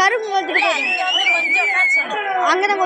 கரும்பு அங்கதான்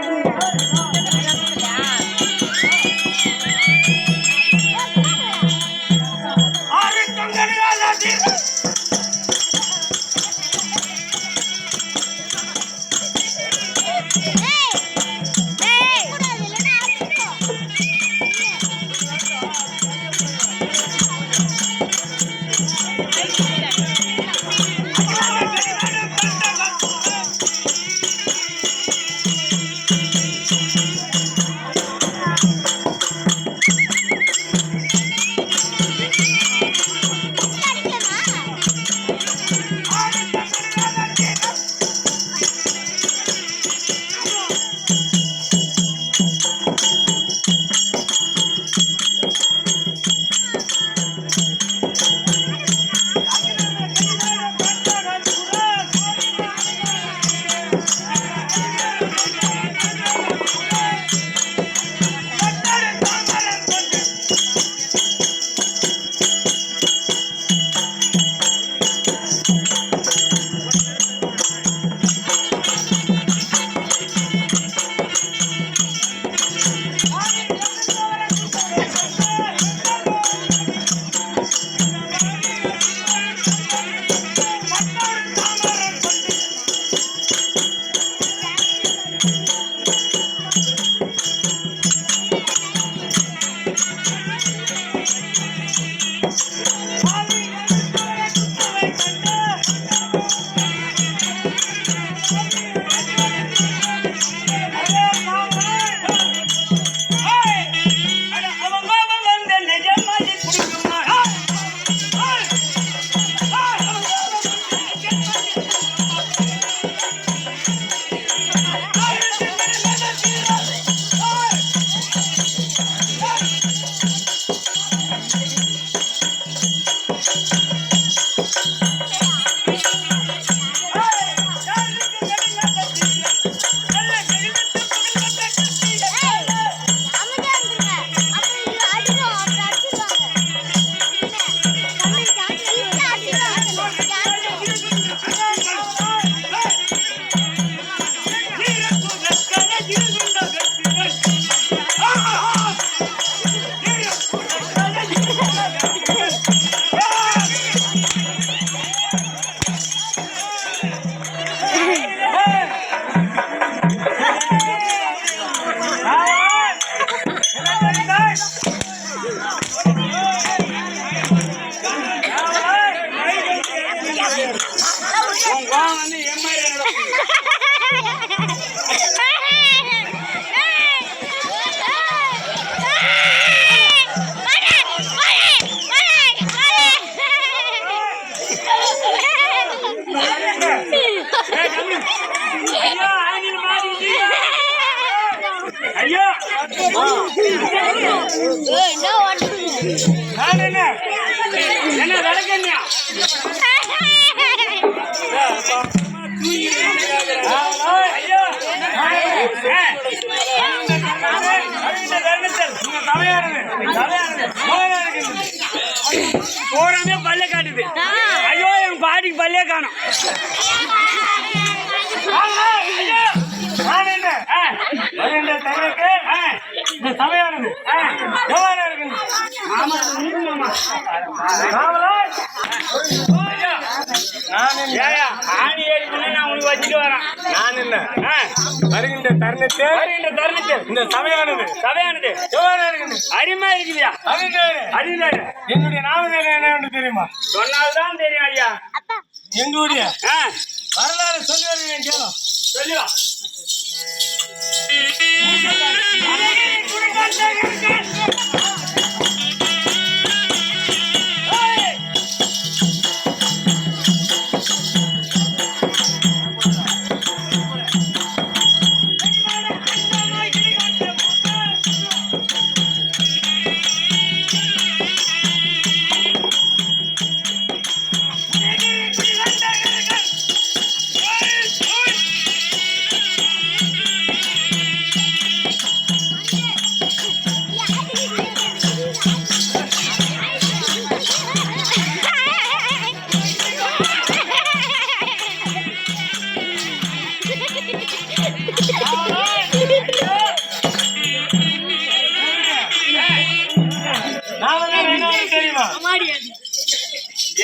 என்ன விளக்கண்யா போறாமே பல்ல காட்டுது. ஐயோ என் பாட்டிக்கு பல்லே காணும். இந்த சபையானது எவ்வாறு இருக்கு? ஆணி ஏறிக்குள்ள நான் உனக்கு வச்சுட்டு வரேன். நான் என்ன வருகின்ற தருணத்தில் இந்த சபையானது எவ்வாறு இருக்குது? அருமையா இருக்குதுயா. அறிந்தாரு என்னுடைய நாமம் என்ன தெரியுமா? சொன்னால்தான் தெரியும் ஐயா. எங்களுடைய வரலாறு சொல்லி வருகிறேன் கேளும். சொல்லியா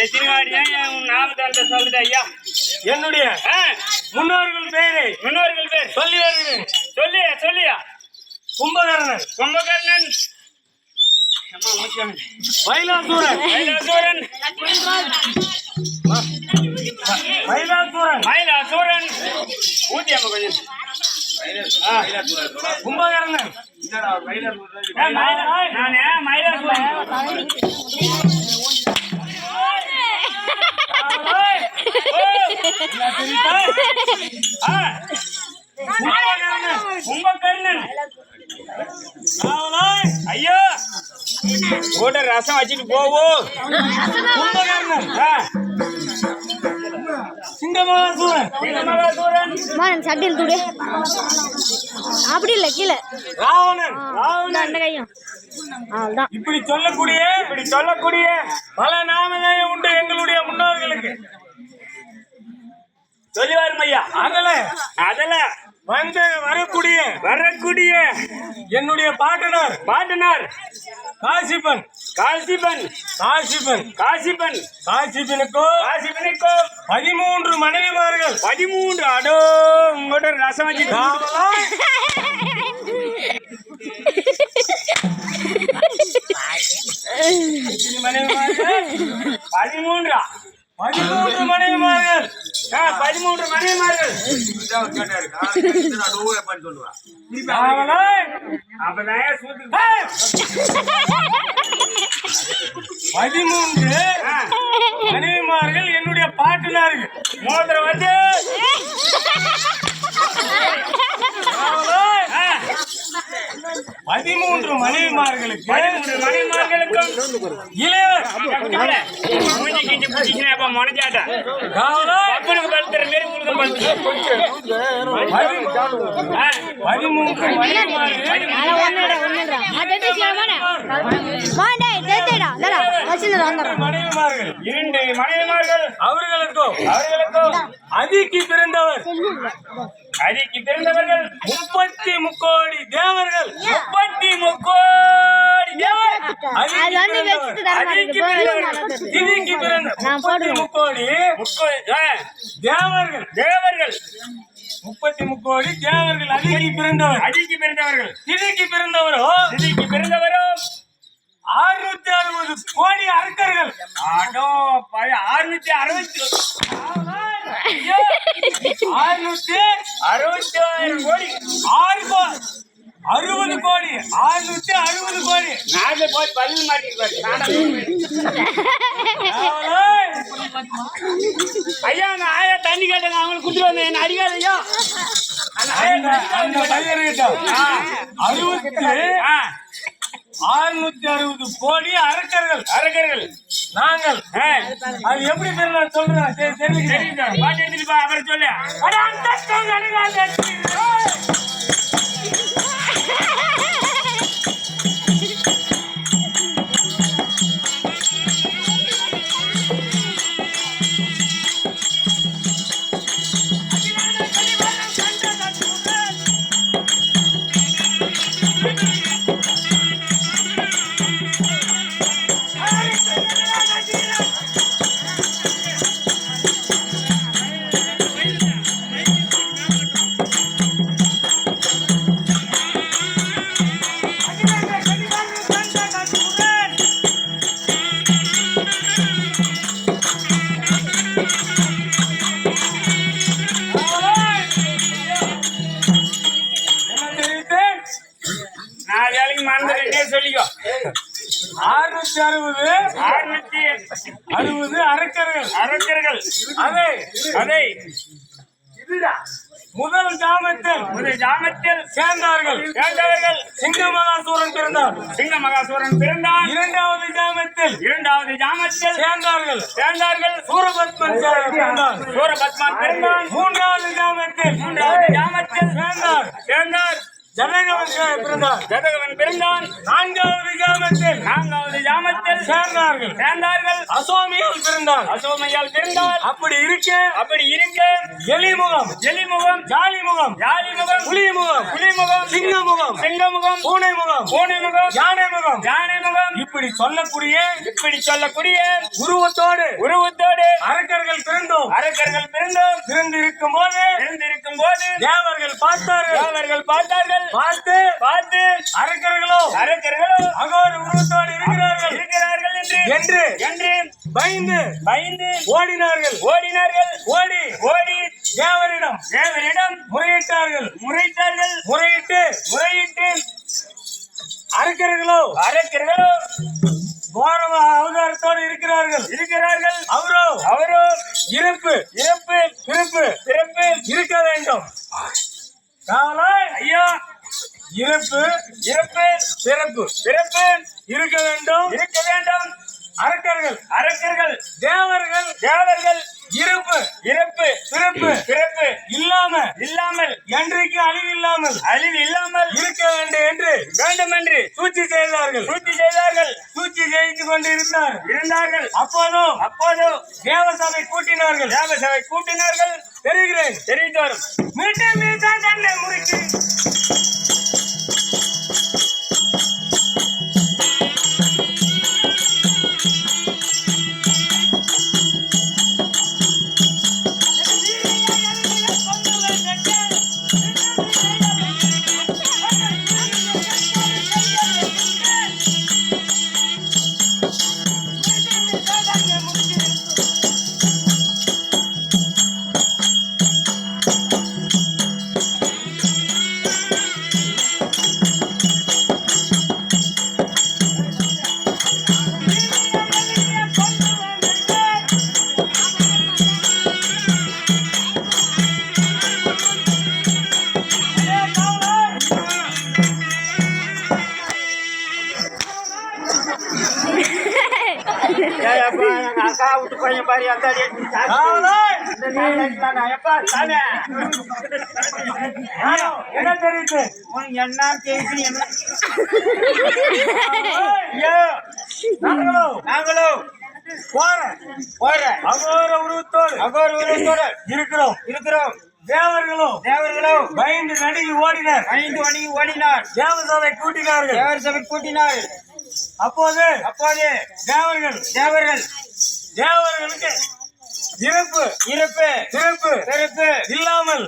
எத்தனை வாடி தான் உன் நாமத்தை சொல்லுது ஐயா. என்னுடைய முன்னோர்கள் பேரு பேர் சொல்லி வருகிறேன். சொல்லியா கும்பகர்ணன் மயிலாசூரன் ஊதியம்ம கொஞ்சம் கும்பகர்ணன் கும்பகர்ணன் ஐயோ கூட ரசம் வச்சுட்டு போவோம். சட்டில் துடு அப்படி இல்ல கீழே ராவணன் கையும் இப்படி சொல்லக்கூடிய பல நாமதேயம் உண்டு எங்களுடைய முன்னோர்களுக்கு. சொல்லி வரும் ஐயா. அதுல வரக்கூடிய என்னுடைய பாட்டனார் காசிபனுக்கோ 13 மனைவிமார்கள். 13 அடோ உங்களோட ரசம் வச்சு 13 மனைவிமார்கள். 13 மனைவிமார்கள். மனைவிமார்கள் என்னுடைய பாட்டுனார்கள். மோதிரம் வந்து 13 மனைவிமார்களுக்கும் இளையவர் மனஜாட்டா பல்துற மாரி மனைவிமார்கள் 2 மனைவிமார்கள். அவர்களுக்கும் அதிக்கு பிறந்தவர்கள் 30 கோடி தேவர்கள். 30 கோடி அதிக்கு பிறந்தவர்கள். திதிக்கு பிறந்தவரோ 660 கோடி அரக்கர்கள். 660 கோடி 60 கோடி 660 கோடி. நாங்க போய் பல்லு ஐயா அந்த ஆயா தண்ணி கேட்டாங்க அவங்களுக்கு குடுத்துட்டு வந்தேன். என்ன அடிக்காத ஐயா. 660 கோடி அரக்கர்கள். நாங்கள் அது எப்படி நான் சொல்றேன் தெரியுங்க. பாட்டு எடுத்துட்டு அப்புறம் சொல்லு. சொல்லிக்கோ. 660 அரக்கர்கள். அதை முதல் ஜாமத்தில் சேர்ந்தார்கள். சிங்கமகாசூரன் பிறந்தார். இரண்டாவது ஜாமத்தில் சேர்ந்தார்கள். சூரபத்மன் பிறந்தார். மூன்றாவது ஜாமத்தில் சேர்ந்தார். ஜனகவன் பிறந்தான். ஜனகவன் பிறந்தான். நான்காவது ஜாமத்தில் சேர்ந்தார்கள். அசோமியால் பிறந்தான். அசோமையால் பிறந்தால் அப்படி இருக்க எலிமுகம் ஜாலிமுகம் புலிமுகம் சிங்கமுகம் பூனைமுகம் யானைமுகம் இப்படி சொல்லக்கூடிய உருவத்தோடு அரக்கர்கள் பிறந்தோம். பிறந்திருக்கும் போது தேவர்கள் பார்த்தார்கள். பார்த்து அரக்கர்களோ அகோர உருவத்தோடு இருக்கிறார்கள் என்று பயந்து ஓடினார்கள். ஓடி தேவரிடம் முறையிட்டார்கள். முறையிட்டு அரக்கர்களோ கோர அவதாரத்தோடு இருக்கிறார்கள். அவரோ இறப்பு இருக்க வேண்டும். ஐயா, இறப்பு இருக்க வேண்டும். அரக்கர்கள் தேவர்கள் இறப்பு இல்லாமல் என்றைக்கு அழிவு இல்லாமல் இருக்க வேண்டும் என்று சூழ்ச்சி செய்தார்கள். சூழ்ச்சி செய்து கொண்டு இருந்தார்கள். அப்போதோ தேவசபை கூட்டினார்கள். தெரிவித்தார். மீண்டும் தன்னை முறிக்கு அக்கா விட்டு பையன் பாரு அந்த என்ன தெரியுது? என்ன தெரியுது? நாங்களோ அகோர உருவத்தோடு இருக்கிறோம். தேவர்களோ பயந்து நடுங்கி ஓடினார். தேவசபை கூட்டினார். அப்போது தேவர்களுக்கு இறப்பு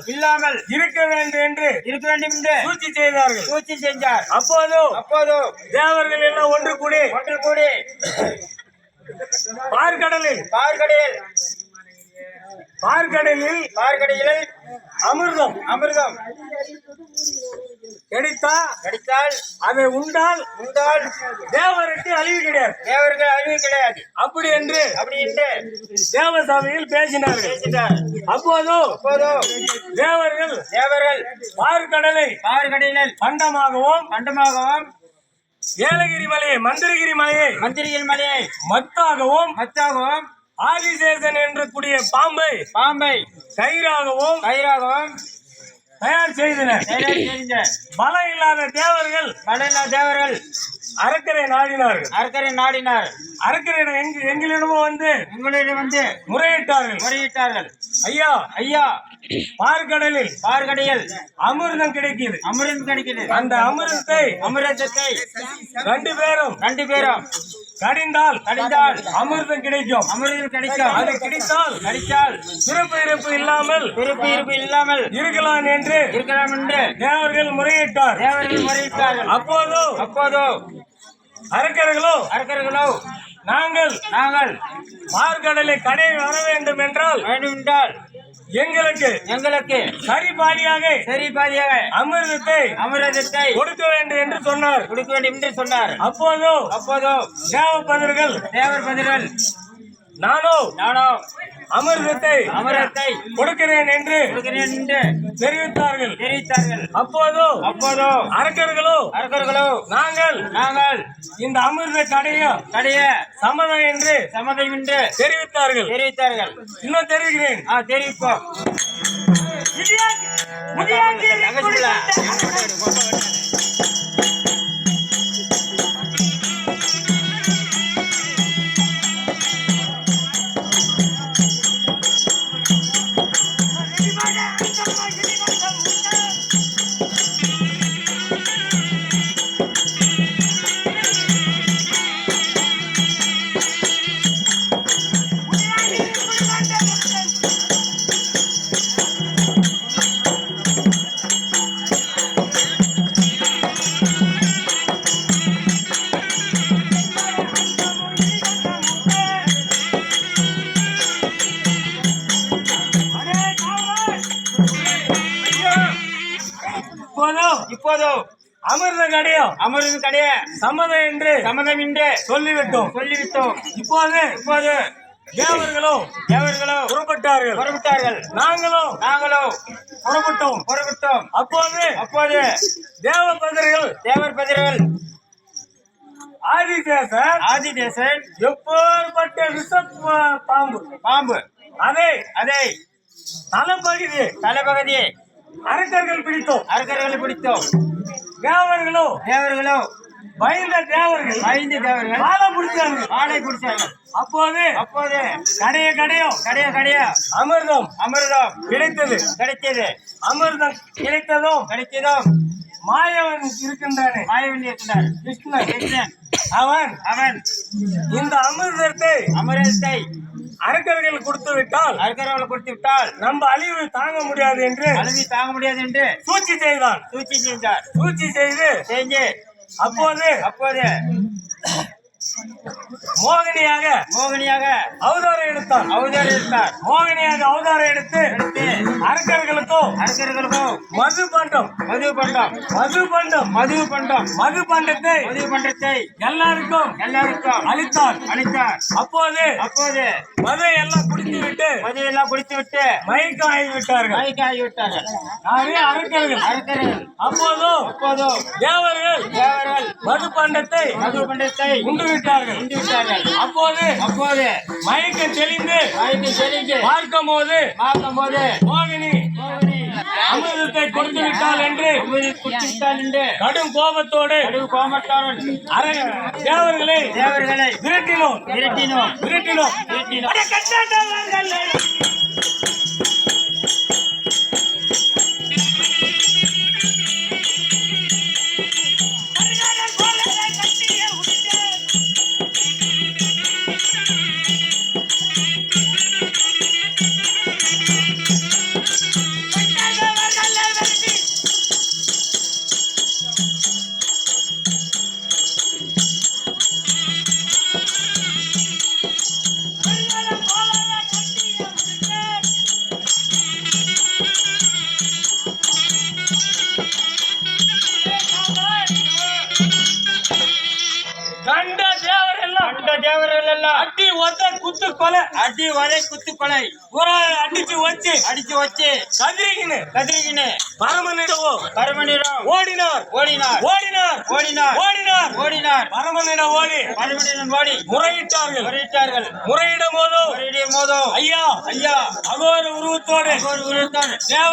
இல்லாமல் இருக்க வேண்டும் என்று சூழ்ச்சி செய்தார். அப்போதோ தேவர்கள் எல்லாம் ஒன்று கூடி பார்க்கடலில் அமிர்தம் கிடைத்தால் அதை உண்டால் தேவருக்கு அழிவு கிடையாது. அப்படி என்று தேவசபையில் பேசினார்கள். அப்போதோ தேவர்கள் பார்க்கடலை பண்டமாகவும் ஏலகிரி மலையை மந்திரகிரி மலையை மத்தாகவும் ஆதிசேஷன் என்ற கூடிய பாம்பை கயிறாகவும் தயார் செய்தனர். பலம் இல்லாத தேவர்கள் அரக்கரை நாடினார்கள். அரக்கரிடம் எங்களிடமும் வந்து முறையிட்டார்கள். ஐயா, பார்க்கடலில் அமிர்தம் கிடைக்கிறது. அந்த அமிர்தத்தை ரெண்டு பேரும் கடிந்தால் அமிர்தம் கிடைக்கும். அது கிடைத்தால் பிறப்பு இல்லாமல் இருக்கலாம் என்று தேவர்கள் முறையிட்டார்கள். அப்போதோ அரக்கர்களோ நாங்கள் பார்க்கடலை கடை வர வேண்டும் என்றால் எங்களுக்கு சரி பாதியாக அமிர்தத்தை கொடுக்க வேண்டும் என்று சொன்னார். அப்போதோ தேவபதிர்கள் நானோ அமிர்தத்தை கொடுக்கிறேன் என்று தெரிவித்தார்கள். அப்போதோ அரக்கர்களோ நாங்கள் இந்த அமிர்த கடைய சம்மதம் என்று தெரிவித்தார்கள். இன்னும் தெரிவிக்கிறேன். தெரிவிப்போம். இப்போதோ அமிர்த கடையும் அமர்ந்து கடைய சம்மதம் என்று சம்மதம் என்று சொல்லிவிட்டோம். இப்போது தேவர்களும் புறப்பட்டார்கள். நாங்களும் புறப்பட்டோம். அப்போது தேவர் பதிர்கள் ஆதிதேசன் எப்பேற்பட்ட பாம்பு அதை தலைப்பகுதியை அரக்கர்கள் பிடித்தோம். தேவர்களோ பயந்த தேவர்கள் ஆளை பிடிச்சார்கள். அப்போது கடைய அமிர்தம் கிடைத்தது. அமிர்தம் கிடைத்ததும் மாயவன் இருக்கின்றான் கிருஷ்ணன். அவன் இந்த அமிர்தத்தை அரக்கர்கள் கொடுத்து விட்டால் நம்ம அழிவு தாங்க முடியாது என்று சூழ்ச்சி செய்து அப்போது மோகினியாக அவதாரம் எடுத்தார். மோகினியாக அவதாரம் எடுத்து அரக்கர்களுக்கும் மது பண்டத்தை எல்லாருக்கும் அளித்தார். அப்போது மதை எல்லாம் குடித்து விட்டு மயக்கம் ஆகிவிட்டார்கள். அரக்கர்கள். அப்போதோ தேவர்கள் மது பண்டத்தை உண்டு விட்டார்கள். அப்போது மயக்கம் தெளிந்து பார்க்கும் போது மோகினி அமிர்தத்தை கொடுத்து விட்டாள் என்று கடும் கோபத்தோடு தேவர்களை விரட்டினோம். தேவர்கள் எல்லாம் அடி ஒதை குத்து கொலை அடிச்சு வச்சு கதிரிக்கின்னு பரமனிடம் ஓடினார். பரமனிடம் ஓடி முறையிட்டார்கள். முறையிடும் போதோ ஐயா அகோர உருவத்தோடு தேவ